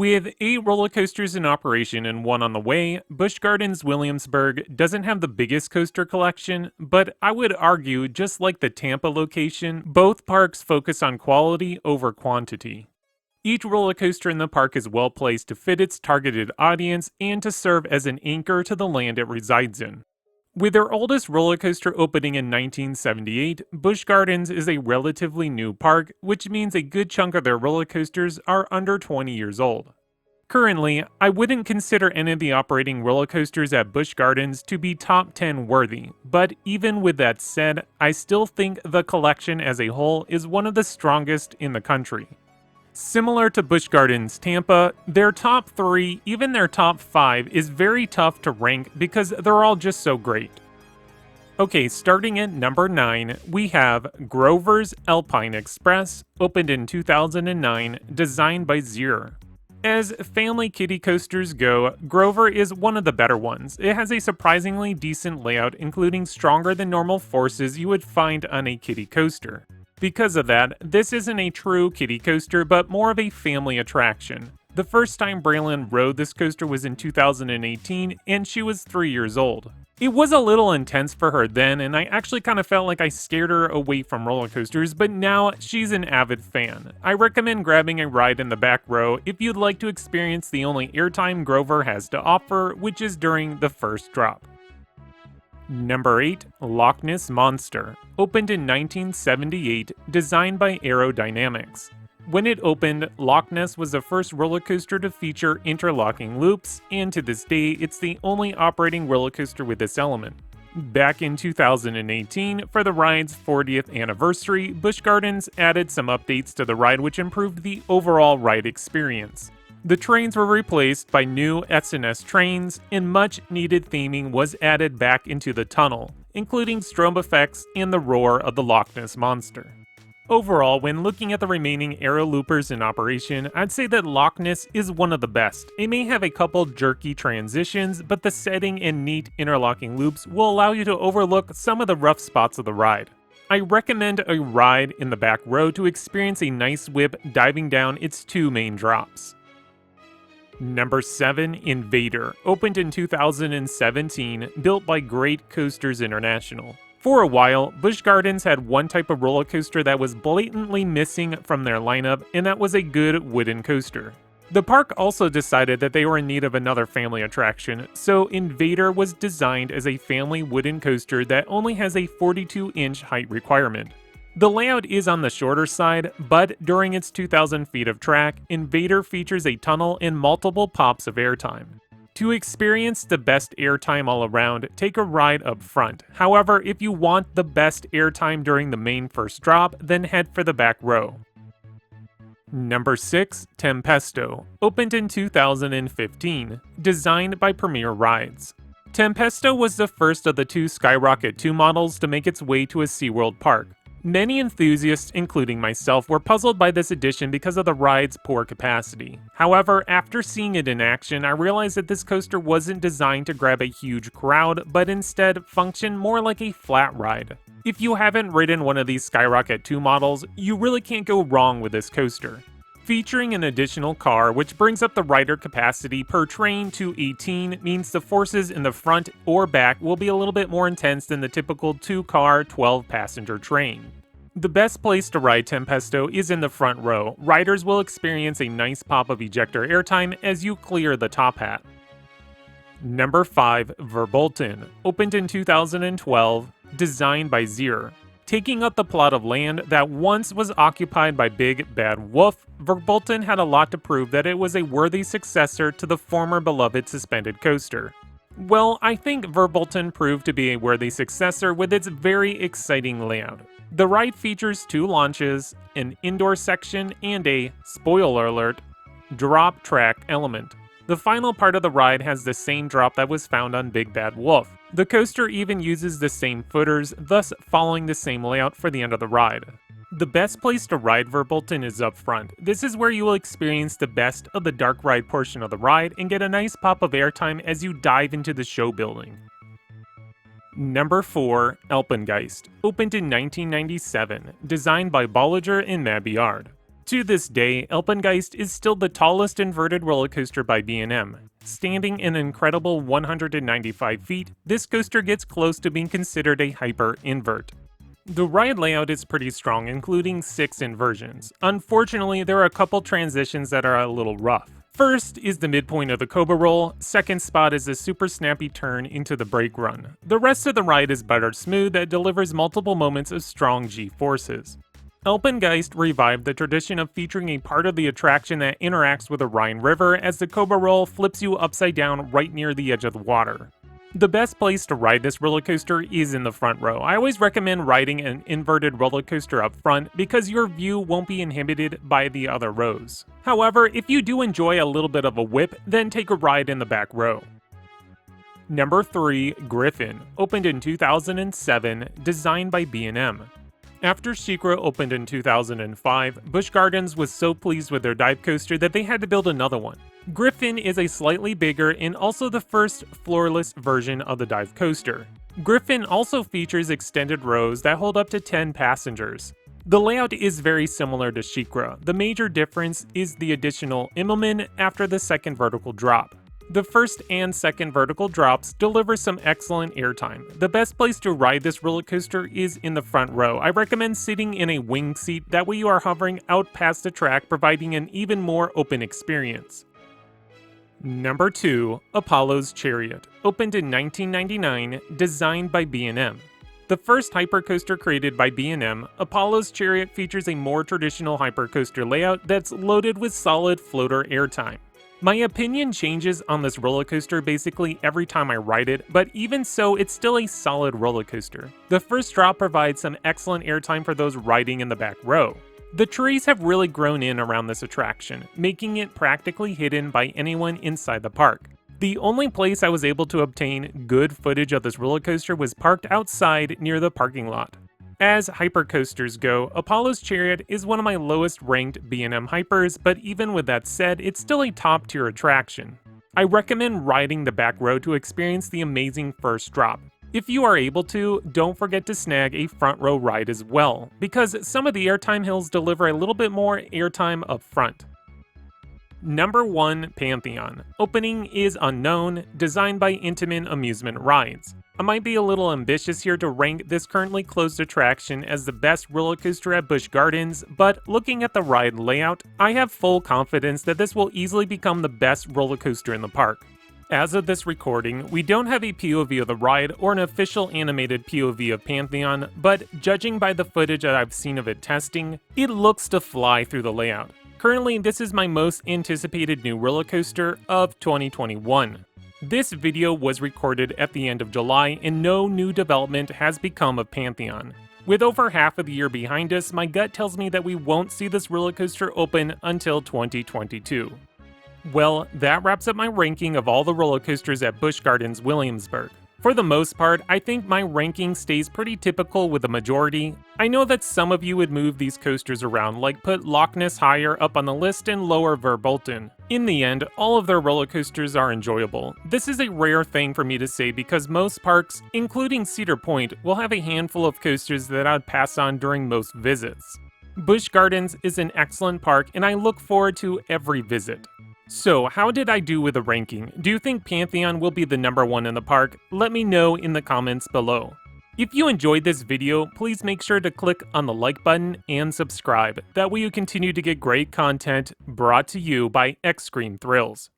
With 8 roller coasters in operation and 1 on the way, Busch Gardens Williamsburg doesn't have the biggest coaster collection, but I would argue, just like the Tampa location, both parks focus on quality over quantity. Each roller coaster in the park is well placed to fit its targeted audience and to serve as an anchor to the land it resides in. With their oldest roller coaster opening in 1978, Busch Gardens is a relatively new park, which means a good chunk of their roller coasters are under 20 years old. Currently, I wouldn't consider any of the operating roller coasters at Busch Gardens to be top 10 worthy, but even with that said, I still think the collection as a whole is one of the strongest in the country. Similar to Busch Gardens Tampa, their top 3, even their top 5, is very tough to rank because they're all just so great. Okay, starting at number 9, we have Grover's Alpine Express, opened in 2009, designed by Zierer. As family kiddie coasters go, Grover is one of the better ones. It has a surprisingly decent layout, including stronger than normal forces you would find on a kiddie coaster. Because of that, this isn't a true kiddie coaster, but more of a family attraction. The first time Braylon rode this coaster was in 2018, and she was 3 years old. It was a little intense for her then, and I actually kind of felt like I scared her away from roller coasters, but now she's an avid fan. I recommend grabbing a ride in the back row if you'd like to experience the only airtime Grover has to offer, which is during the first drop. Number 8, Loch Ness Monster, opened in 1978, designed by Aerodynamics. When it opened, Loch Ness was the first roller coaster to feature interlocking loops, and to this day, it's the only operating roller coaster with this element. Back in 2018, for the ride's 40th anniversary, Busch Gardens added some updates to the ride which improved the overall ride experience. The trains were replaced by new S&S trains, and much needed theming was added back into the tunnel, including strobe effects and the roar of the Loch Ness Monster. Overall, when looking at the remaining aero loopers in operation, I'd say that Loch Ness is one of the best. It may have a couple jerky transitions, but the setting and neat interlocking loops will allow you to overlook some of the rough spots of the ride. I recommend a ride in the back row to experience a nice whip diving down its 2 main drops. Number 7, Invader, opened in 2017, built by Great Coasters International. For a while, Busch Gardens had one type of roller coaster that was blatantly missing from their lineup, and that was a good wooden coaster. The park also decided that they were in need of another family attraction, so Invader was designed as a family wooden coaster that only has a 42-inch height requirement. The layout is on the shorter side, but during its 2,000 feet of track, Invader features a tunnel and multiple pops of airtime. To experience the best airtime all around, take a ride up front. However, if you want the best airtime during the main first drop, then head for the back row. Number 6, Tempesto, opened in 2015, designed by Premier Rides. Tempesto was the first of the 2 Skyrocket 2 models to make its way to a SeaWorld park. Many enthusiasts, including myself, were puzzled by this addition because of the ride's poor capacity. However, after seeing it in action, I realized that this coaster wasn't designed to grab a huge crowd, but instead function more like a flat ride. If you haven't ridden one of these Skyrocket 2 models, you really can't go wrong with this coaster. Featuring an additional car, which brings up the rider capacity per train to 18, means the forces in the front or back will be a little bit more intense than the typical 2-car, 12-passenger train. The best place to ride Tempesto is in the front row. Riders will experience a nice pop of ejector airtime as you clear the top hat. Number 5, Verbolten, opened in 2012, designed by Zierer. Taking up the plot of land that once was occupied by Big Bad Wolf, Verbolten had a lot to prove that it was a worthy successor to the former beloved suspended coaster. Well, I think Verbolten proved to be a worthy successor with its very exciting layout. The ride features 2 launches, an indoor section, and a, spoiler alert, drop track element. The final part of the ride has the same drop that was found on Big Bad Wolf. The coaster even uses the same footers, thus following the same layout for the end of the ride. The best place to ride Verbolten is up front. This is where you will experience the best of the dark ride portion of the ride and get a nice pop of airtime as you dive into the show building. Number 4, Alpengeist, opened in 1997, designed by Bolliger and Mabillard. To this day, Alpengeist is still the tallest inverted roller coaster by B&M. Standing an incredible 195 feet, this coaster gets close to being considered a hyper-invert. The ride layout is pretty strong, including 6 inversions. Unfortunately, there are a couple transitions that are a little rough. First is the midpoint of the Cobra roll, second spot is a super snappy turn into the brake run. The rest of the ride is butter smooth that delivers multiple moments of strong G-forces. Alpengeist revived the tradition of featuring a part of the attraction that interacts with the Rhine River as the Cobra roll flips you upside down right near the edge of the water. The best place to ride this roller coaster is in the front row. I always recommend riding an inverted roller coaster up front because your view won't be inhibited by the other rows. However, if you do enjoy a little bit of a whip, then take a ride in the back row. Number 3, Griffon, opened in 2007, designed by B&M. After SheiKra opened in 2005, Busch Gardens was so pleased with their dive coaster that they had to build another one. Griffon is a slightly bigger and also the first floorless version of the dive coaster. Griffon also features extended rows that hold up to 10 passengers. The layout is very similar to SheiKra. The major difference is the additional Immelmann after the second vertical drop. The first and second vertical drops deliver some excellent airtime. The best place to ride this roller coaster is in the front row. I recommend sitting in a wing seat, that way you are hovering out past the track, providing an even more open experience. Number 2, Apollo's Chariot, opened in 1999, designed by B&M. The first hypercoaster created by B&M, Apollo's Chariot features a more traditional hypercoaster layout that's loaded with solid floater airtime. My opinion changes on this roller coaster basically every time I ride it, but even so, it's still a solid roller coaster. The first drop provides some excellent airtime for those riding in the back row. The trees have really grown in around this attraction, making it practically hidden by anyone inside the park. The only place I was able to obtain good footage of this roller coaster was parked outside near the parking lot. As hypercoasters go, Apollo's Chariot is one of my lowest ranked B&M hypers, but even with that said, it's still a top tier attraction. I recommend riding the back row to experience the amazing first drop. If you are able to, don't forget to snag a front row ride as well, because some of the airtime hills deliver a little bit more airtime up front. Number 1, Pantheon. Opening is unknown, designed by Intamin Amusement Rides. I might be a little ambitious here to rank this currently closed attraction as the best roller coaster at Busch Gardens, but looking at the ride layout, I have full confidence that this will easily become the best roller coaster in the park. As of this recording, we don't have a POV of the ride or an official animated POV of Pantheon, but judging by the footage that I've seen of it testing, it looks to fly through the layout. Currently, this is my most anticipated new roller coaster of 2021. This video was recorded at the end of July and no new development has become of Pantheon. With over half of the year behind us, my gut tells me that we won't see this roller coaster open until 2022. Well, that wraps up my ranking of all the roller coasters at Busch Gardens Williamsburg. For the most part, I think my ranking stays pretty typical with the majority. I know that some of you would move these coasters around, like put Loch Ness higher up on the list and lower Verbolten. In the end, all of their roller coasters are enjoyable. This is a rare thing for me to say because most parks, including Cedar Point, will have a handful of coasters that I'd pass on during most visits. Busch Gardens is an excellent park and I look forward to every visit. So, how did I do with the ranking? Do you think Pantheon will be the number 1 in the park? Let me know in the comments below. If you enjoyed this video, please make sure to click on the like button and subscribe. That way you continue to get great content brought to you by XscreamThrills.